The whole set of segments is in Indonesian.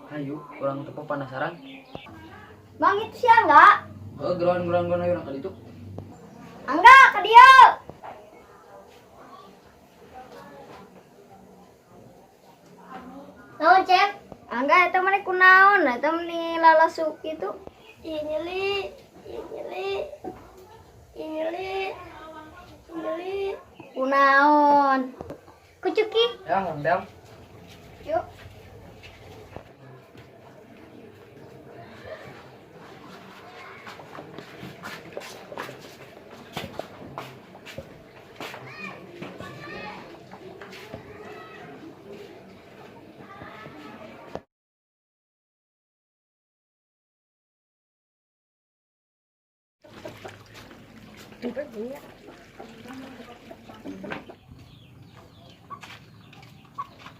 Ayo, orang tepo penasaran. Bang itu sih enggak? Oh, geron ayo orang kali itu. Enggak, ke dia. Naon cek? Enggak, itu mana kunaon? Itu meni lalasuk itu. Ini li. Kunaon? Kucuki. Ya, ngondam. Yuk.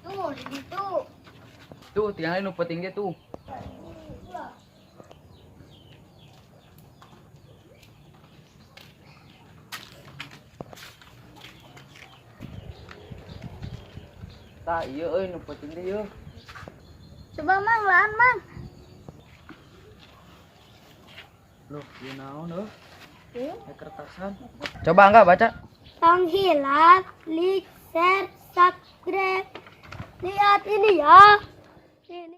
Tuh, di situ. Tuh, tiangnya nu penting dia tuh. Tak, iya nu penting dia yeuh. Coba mang, lahan mang. Loh, ieu naon heuh? Kertasan. Coba enggak baca? Panggilan, like, share, subscribe. Lihat ini ya. Ini.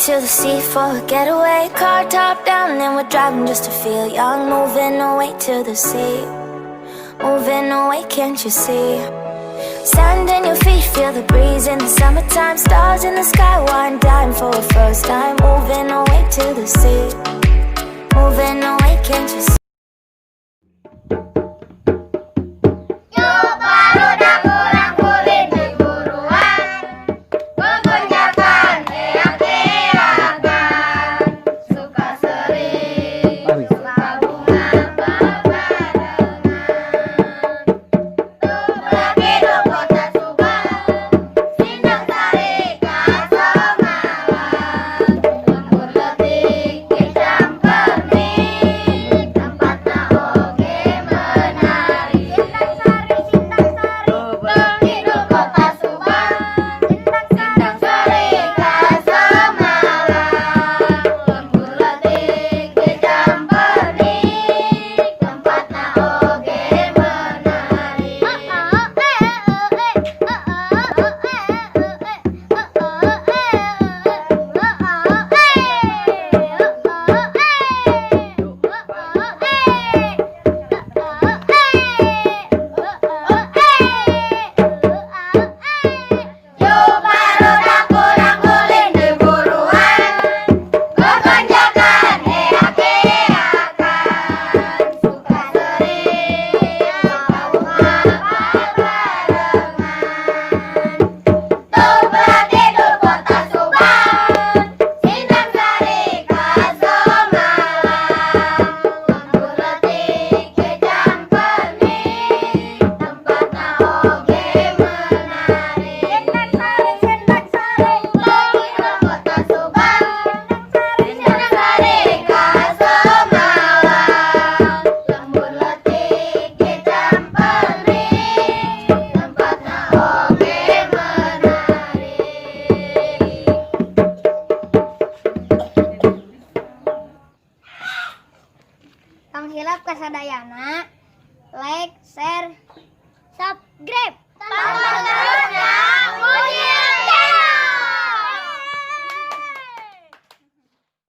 To the sea for a getaway, car top down and we're driving just to feel young. Moving away to the sea, moving away, can't you see? Sand in your feet, feel the breeze in the summertime. Stars in the sky, one dime for a first time. Moving away to the sea, moving away, can't you see? Suka sering hilap kasadayana. Like, share, subscribe. Tambah